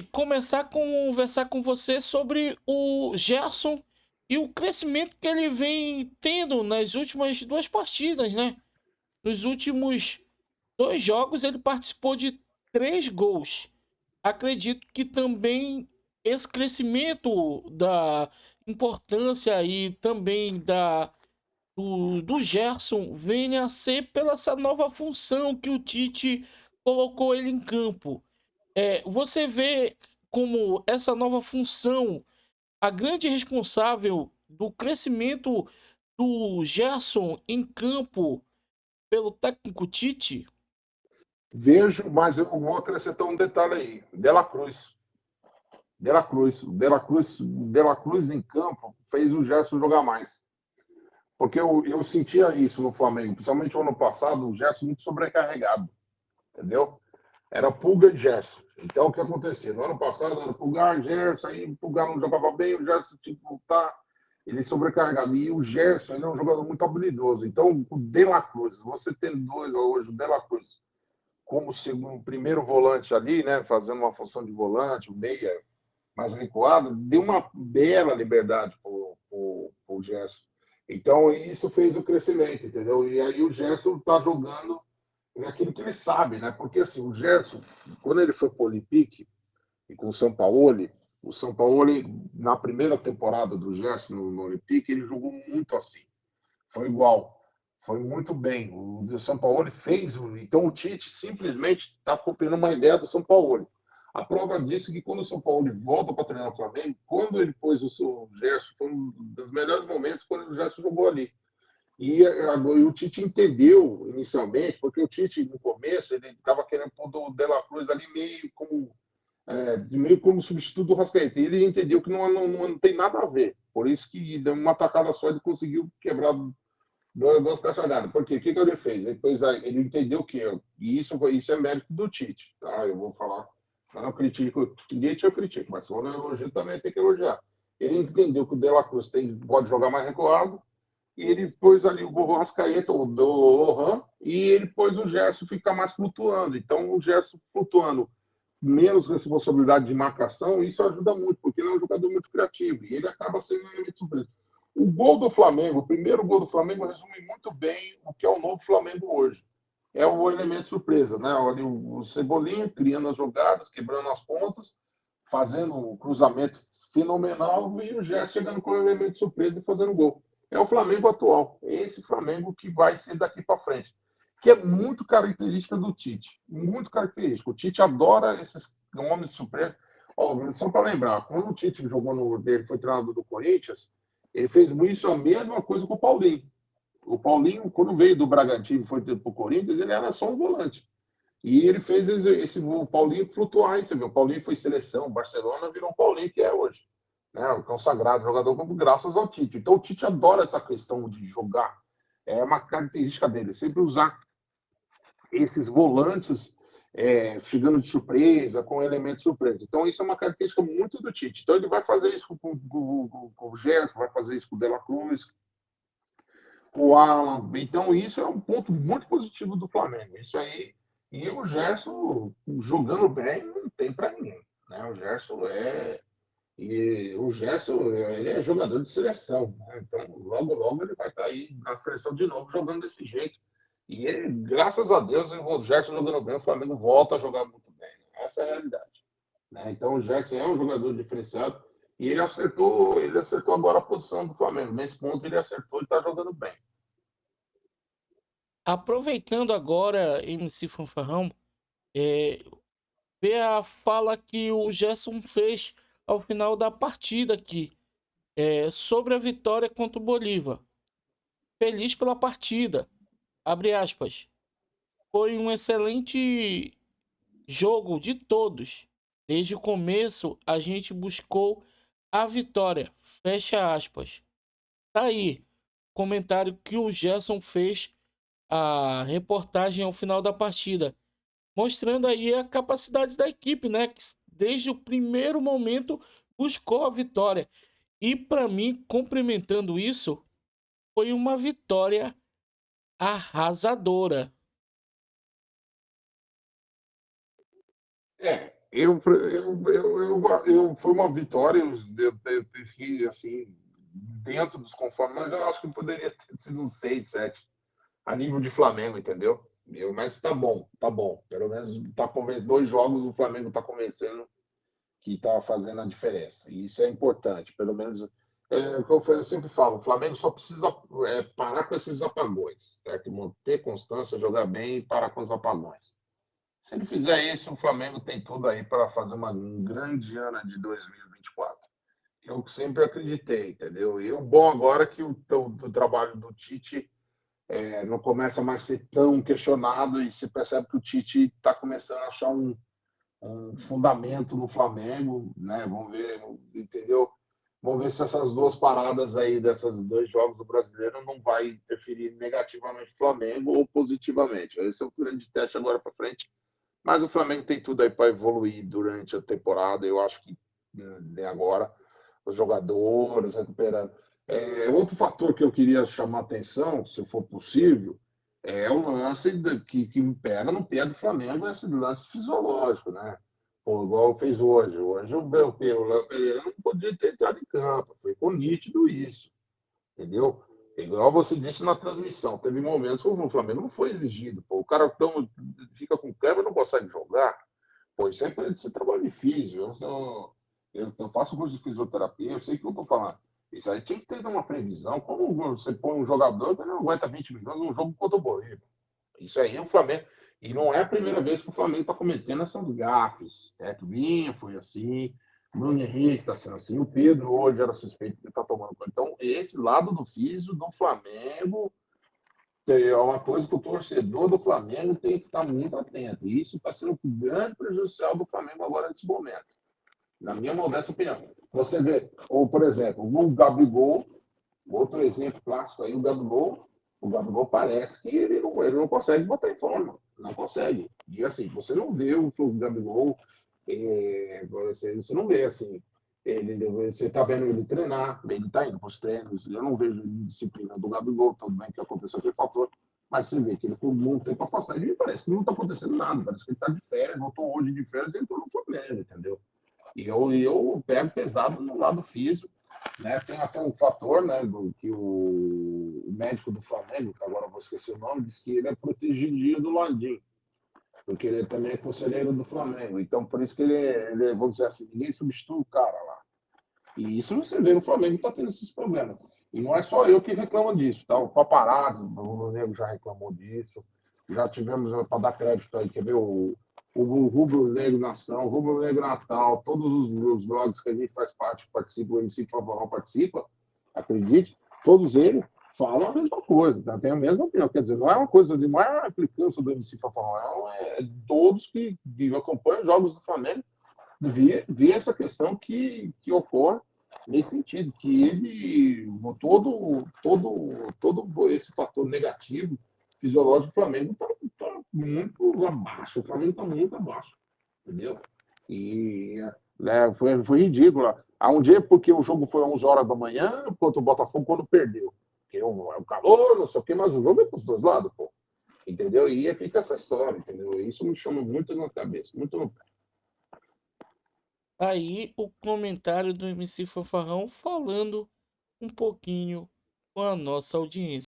começar a conversar com você sobre o Gerson e o crescimento que ele vem tendo nas últimas duas partidas, né? Nos últimos dois jogos ele participou de 3 gols. Acredito que também esse crescimento da importância e também do Gerson venha a ser pela essa nova função que o Tite colocou ele em campo. Você vê como essa nova função a grande responsável do crescimento do Gerson em campo pelo técnico Tite? Vejo, mas eu vou acrescentar um detalhe aí. Dela Cruz. Dela Cruz em campo fez o Gerson jogar mais. Porque eu sentia isso no Flamengo, principalmente no ano passado, o Gerson muito sobrecarregado, entendeu? Era Pulga e Gerson. Então, o que acontecia? No ano passado, era Pulgar, Gerson, aí o Pulgar não jogava bem, o Gerson tinha que voltar, ele sobrecarregado. E o Gerson, ele é um jogador muito habilidoso. Então, o De La Cruz, você tem dois hoje, o De La Cruz, como segundo, primeiro volante ali, né, fazendo uma função de volante, o meia mais recuado, deu uma bela liberdade para o Gerson. Então, isso fez o crescimento, entendeu? E aí o Gerson está jogando aquilo que ele sabe, né? Porque assim, o Gerson, quando ele foi para o Olympique e com o São Paulo, na primeira temporada do Gerson no Olympique, ele jogou muito assim. Foi igual. Foi muito bem. O São Paulo fez. Então o Tite simplesmente está copiando uma ideia do São Paulo. A prova disso é que quando o São Paulo volta para treinar o Flamengo, quando ele pôs o seu Gerson, foi um dos melhores momentos quando o Gerson jogou ali. E o Tite entendeu inicialmente, porque o Tite, no começo, ele estava querendo pôr o De La Cruz ali meio como substituto do Rascaeta. E ele entendeu que não tem nada a ver. Por isso que deu uma tacada só ele conseguiu quebrar duas cachadadas. Porque o que ele fez? Ele entendeu que isso é mérito do Tite. Tá? Eu vou falar. Eu não critico, eu critico, mas se for no elogio também tem que elogiar. Ele entendeu que o De La Cruz pode jogar mais recuado, e ele pôs ali o Rascaeta, o do Lohan, e ele pôs o Gerson ficar mais flutuando. Então, o Gerson flutuando, menos responsabilidade de marcação, isso ajuda muito, porque ele é um jogador muito criativo, e ele acaba sendo um elemento surpresa. O gol do Flamengo, o primeiro gol do Flamengo, resume muito bem o que é o novo Flamengo hoje. É o elemento surpresa, né? Ali o Cebolinha criando as jogadas, quebrando as pontas, fazendo um cruzamento fenomenal e o Gerson chegando com o elemento surpresa e fazendo gol. É o Flamengo atual. É esse Flamengo que vai ser daqui para frente. Que é muito característica do Tite. Muito característico. O Tite adora esses homens surpresos. Oh, só para lembrar, quando o Tite jogou no dele, foi treinador do Corinthians, ele fez isso a mesma coisa com o Paulinho. O Paulinho, quando veio do Bragantino e foi para o Corinthians, ele era só um volante. E ele fez o Paulinho flutuar. Aí você viu, o Paulinho foi seleção, o Barcelona virou o Paulinho que é hoje. Né? O consagrado jogador, graças ao Tite. Então o Tite adora essa questão de jogar. É uma característica dele, sempre usar esses volantes chegando de surpresa, com elementos surpresa. Então, isso é uma característica muito do Tite. Então, ele vai fazer isso com o Gerson, vai fazer isso com o De La Cruz, com o Alan. Então, isso é um ponto muito positivo do Flamengo. Isso aí. E o Gerson jogando bem não tem para ninguém. Né? O Gerson ele é jogador de seleção. Né? Então, logo, logo ele vai estar aí na seleção de novo, jogando desse jeito. E ele, graças a Deus, o Gerson jogando bem, o Flamengo volta a jogar muito bem. Né? Essa é a realidade. Né? Então o Gerson é um jogador diferenciado e ele acertou agora a posição do Flamengo. Nesse ponto ele acertou e está jogando bem. Aproveitando agora, MC Fanfarrão, é, ver a fala que o Gerson fez ao final da partida aqui, sobre a vitória contra o Bolívar. Feliz pela partida, abre aspas. Foi um excelente jogo de todos. Desde o começo a gente buscou a vitória, fecha aspas. Tá aí, comentário que o Gerson fez a reportagem ao final da partida, mostrando aí a capacidade da equipe, né? Que desde o primeiro momento buscou a vitória. E para mim, complementando isso, foi uma vitória arrasadora. Foi uma vitória, eu fiquei assim, dentro dos conformes, mas eu acho que poderia ter sido um 6, 7 a nível de Flamengo, entendeu? Mas tá bom, tá bom. Pelo menos tá convencendo, 2 jogos o Flamengo tá convencendo que está fazendo a diferença. E isso é importante, pelo menos o que eu sempre falo, o Flamengo só precisa parar com esses apagões, certo? Manter constância, jogar bem e parar com os apagões. Se ele fizer isso, o Flamengo tem tudo aí para fazer um grande ano de 2024. Eu sempre acreditei, entendeu? E o bom agora é que o trabalho do Tite não começa mais a ser tão questionado e se percebe que o Tite está começando a achar um fundamento no Flamengo, né? Vamos ver, entendeu? Vamos ver se essas 2 paradas aí desses 2 jogos do Brasileiro não vai interferir negativamente no Flamengo ou positivamente. Esse é o grande teste agora para frente. Mas o Flamengo tem tudo aí para evoluir durante a temporada. Eu acho que agora os jogadores recuperando. Outro fator que eu queria chamar a atenção, se for possível, é o lance que me pega no pé do Flamengo, esse lance fisiológico, né? Pô, igual fez hoje. Hoje o Léo Pereira não podia ter entrado em campo. Foi nítido isso, entendeu? Igual você disse na transmissão, teve momentos que o Flamengo não foi exigido. Pô, o cara fica com câmera e não consegue jogar. Pô, isso é para ser trabalho difícil. Eu faço curso de fisioterapia, eu sei o que eu estou falando. Isso aí tinha que ter uma previsão. Como você põe um jogador que não aguenta 20 minutos num jogo contra o Bolívar? Isso aí é o Flamengo. E não é a primeira vez que o Flamengo está cometendo essas gafes. Vinha, foi assim. Bruno Henrique está sendo assim. O Pedro hoje era suspeito de estar tomando conta. Então, esse lado do físico do Flamengo é uma coisa que o torcedor do Flamengo tem que estar muito atento. E isso está sendo um grande prejudicial do Flamengo agora nesse momento. Na minha modesta opinião. Você vê, ou por exemplo, o Gabigol, outro exemplo clássico aí, o Gabigol parece que ele não consegue botar em forma. Não consegue. E assim, você não vê o Gabigol, você não vê assim. Você está vendo ele treinar, ele está indo para os treinos. Eu não vejo disciplina do Gabigol, tudo bem que aconteceu aquele fator, mas você vê que ele ficou um tempo afastado e parece que não está acontecendo nada. Parece que ele está de férias, voltou hoje de férias e entrou no Flamengo, entendeu? E eu pego pesado no lado físico, né? Tem até um fator, né, que o médico do Flamengo, que agora eu vou esquecer o nome, disse que ele é protegidinho do Landim, porque ele também é conselheiro do Flamengo. Então, por isso que vamos dizer assim, ninguém substitui o cara lá. E isso você vê no Flamengo está tendo esses problemas. E não é só eu que reclamo disso, tá? O Paparazzo, o Rubro Negro já reclamou disso. Já tivemos, para dar crédito aí, quer ver o Rubro Negro Nação, o Rubro Negro Natal, todos os blogs que a gente faz parte, participa, o MC Favorão participa, acredite, todos eles falam a mesma coisa, tá? Tem a mesma opinião. Quer dizer, não é uma coisa de maior implicância do MC Favorão, é todos que acompanham os jogos do Flamengo ver essa questão que ocorre nesse sentido, que ele, todo esse fator negativo fisiológico do Flamengo está muito abaixo. O Flamengo está muito abaixo, entendeu? E foi ridículo. Há um dia, porque o jogo foi 11 horas da manhã, contra o Botafogo, quando perdeu. Porque o calor, não sei o quê, mas o jogo é para os dois lados, pô. Entendeu? E aí fica essa história, entendeu? Isso me chama muito na cabeça, muito no pé. Aí o comentário do MC Fanfarrão falando um pouquinho com a nossa audiência.